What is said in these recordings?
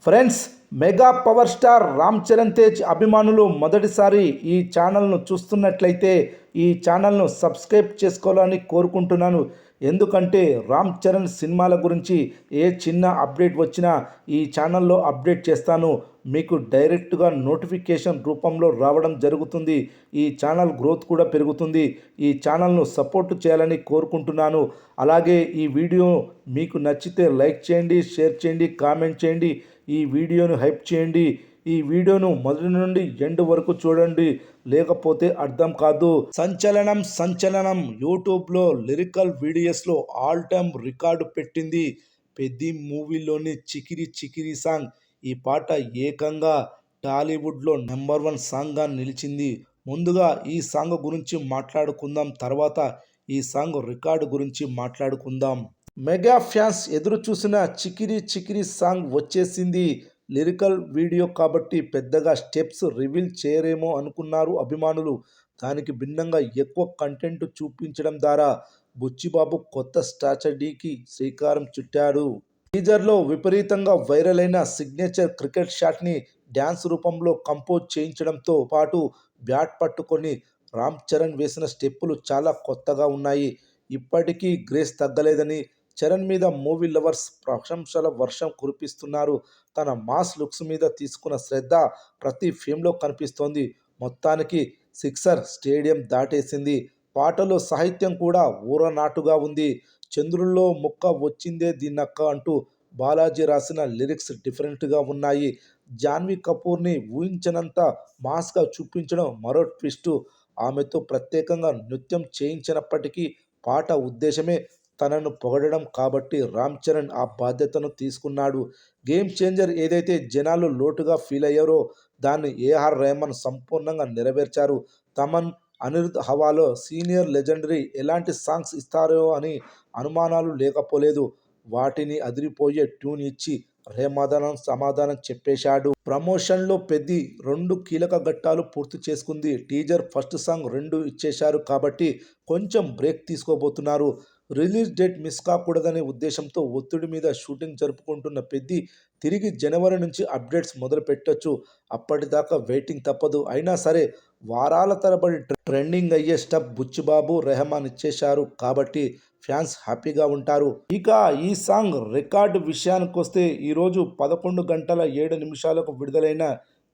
Friends, mega power star Ram Charan Tej అభిమానులు మొదటిసారి ఈ ఛానల్ను చూస్తున్నట్లయితే ఈ ఛానల్ను సబ్స్క్రైబ్ చేసుకోవాలని కోరుకుంటున్నాను. ఎందుకంటే రామ్ చరణ్ సినిమాల గురించి ఏ చిన్న అప్డేట్ వచ్చినా ఈ ఛానల్లో అప్డేట్ చేస్తాను. మీకు డైరెక్ట్గా నోటిఫికేషన్ రూపంలో రావడం జరుగుతుంది. ఈ ఛానల్ గ్రోత్ కూడా పెరుగుతుంది. ఈ ఛానల్ను సపోర్ట్ చేయాలని కోరుకుంటున్నాను. అలాగే ఈ వీడియో మీకు నచ్చితే లైక్ చేయండి, షేర్ చేయండి, కామెంట్ చేయండి. ఈ వీడియోను హైప్ చేయండి. ఈ వీడియోను మొదటి నుండి ఎండ్ వరకు చూడండి, లేకపోతే అర్థం కాదు. సంచలనం సంచలనం యూట్యూబ్లో లిరికల్ వీడియోస్లో ఆల్ టైమ్ రికార్డు పెట్టింది పెద్ది మూవీలోని చికిరి చికిరి సాంగ్. ఈ పాట ఏకంగా టాలీవుడ్లో నెంబర్ 1 సాంగ్గా నిలిచింది. ముందుగా ఈ సాంగ్ గురించి మాట్లాడుకుందాం, తర్వాత ఈ సాంగ్ రికార్డు గురించి మాట్లాడుకుందాం. మెగా ఫ్యాన్స్ ఎదురు చూసిన చికిరి చికిరి సాంగ్ వచ్చేసింది. లిరికల్ వీడియో కాబట్టి పెద్దగా స్టెప్స్ రివీల్ చేయరేమో అనుకున్నారు అభిమానులు. దానికి భిన్నంగా ఎక్కువ కంటెంట్ చూపించడం ద్వారా బుచ్చిబాబు కొత్త స్ట్రాటజీకి శ్రీకారం చుట్టాడు. టీజర్లో విపరీతంగా వైరల్ అయిన సిగ్నేచర్ క్రికెట్ షాట్ని డ్యాన్స్ రూపంలో కంపోజ్ చేయించడంతో పాటు బ్యాట్ పట్టుకొని రామ్ చరణ్ వేసిన స్టెప్పులు చాలా కొత్తగా ఉన్నాయి. ఇప్పటికీ గ్రేస్ తగ్గలేదని చరణ్ మీద మూవీ లవర్స్ ప్రశంసల వర్షం కురిపిస్తున్నారు. తన మాస్ లుక్స్ మీద తీసుకున్న శ్రద్ధ ప్రతి ఫేమ్లో కనిపిస్తోంది. మొత్తానికి సిక్సర్ స్టేడియం దాటేసింది. పాటలో సాహిత్యం కూడా ఊరనాటుగా ఉంది. చంద్రుల్లో ముక్క వచ్చిందే దీన్నక్క అంటూ బాలాజీ రాసిన లిరిక్స్ డిఫరెంట్గా ఉన్నాయి. జాన్వీ కపూర్ని ఊహించనంత మాస్గా చూపించడం మరో ట్విస్టు. ఆమెతో ప్రత్యేకంగా నృత్యం చేయించినప్పటికీ పాట ఉద్దేశమే తనను పొగడడం కాబట్టి రామ్ చరణ్ ఆ బాధ్యతను తీసుకున్నాడు. గేమ్ చేంజర్ ఏదైతే జనాలు లోటుగా ఫీల్ అయ్యారో దాన్ని ఏఆర్ రెహమాన్ సంపూర్ణంగా నెరవేర్చారు. తమన్, అనిరుద్ హవాలో సీనియర్ లెజెండరీ ఎలాంటి సాంగ్స్ ఇస్తారో అని అనుమానాలు లేకపోలేదు. వాటిని అదిరిపోయే ట్యూన్ ఇచ్చి రెహమాన్ సమాధానం చెప్పేశాడు. ప్రమోషన్లో పెద్ది 2 కీలక ఘట్టాలు పూర్తి చేసుకుంది. టీజర్, ఫస్ట్ సాంగ్ 2 ఇచ్చేశారు కాబట్టి కొంచెం బ్రేక్ తీసుకోబోతున్నారు. రిలీజ్ డేట్ మిస్ కాకూడదనే ఉద్దేశంతో ఒత్తిడి మీద షూటింగ్ జరుపుకుంటున్న పెద్ది తిరిగి జనవరి నుంచి అప్డేట్స్ మొదలు పెట్టొచ్చు. అప్పటిదాకా వెయిటింగ్ తప్పదు. అయినా సరే వారాల తరబడి ట్రెండింగ్ అయ్యే స్టెప్ బుచ్చిబాబు, రెహమాన్ ఇచ్చేశారు కాబట్టి ఫ్యాన్స్ హ్యాపీగా ఉంటారు. ఇక ఈ సాంగ్ రికార్డు విషయానికొస్తే ఈరోజు 11 గంటల 7 నిమిషాలకు విడుదలైన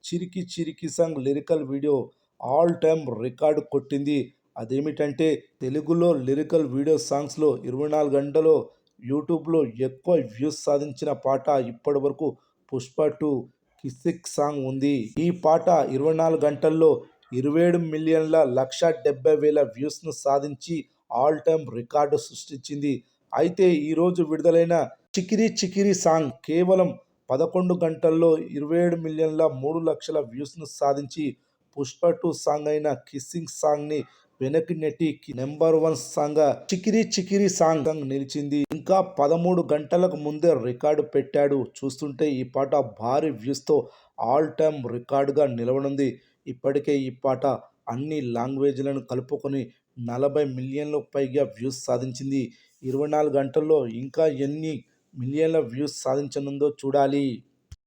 చిరికి చిరికి song lyrical video all time record కొట్టింది. అదేమిటంటే తెలుగులో లిరికల్ వీడియో సాంగ్స్లో 24 గంటలో యూట్యూబ్లో ఎక్కువ వ్యూస్ సాధించిన పాట ఇప్పటి వరకు పుష్ప 2 కిసిక్ సాంగ్ ఉంది. ఈ పాట 24 గంటల్లో 27 మిలియన్ల 1,70,000 వ్యూస్ను సాధించి ఆల్ టైమ్ రికార్డు సృష్టించింది. అయితే ఈరోజు విడుదలైన చికిరి చికిరి సాంగ్ కేవలం 11 గంటల్లో 27 మిలియన్ల 3 లక్షల వ్యూస్ను సాధించి పుష్ప 2 సాంగ్ అయిన కిస్సింగ్ సాంగ్ని వెనక్కి నెట్టి number 1 song Chikiri Chikiri song నిలిచింది. ఇంకా 13 గంటలకు ముందే రికార్డు పెట్టాడు. చూస్తుంటే ఈ పాట భారీ వ్యూస్తో ఆల్ టైమ్ రికార్డుగా నిలవనుంది. ఇప్పటికే ఈ పాట అన్ని లాంగ్వేజ్లను కలుపుకొని 40 మిలియన్లకు పైగా వ్యూస్ సాధించింది. 24 గంటల్లో ఇంకా ఎన్ని మిలియన్ల వ్యూస్ సాధించనుందో చూడాలి.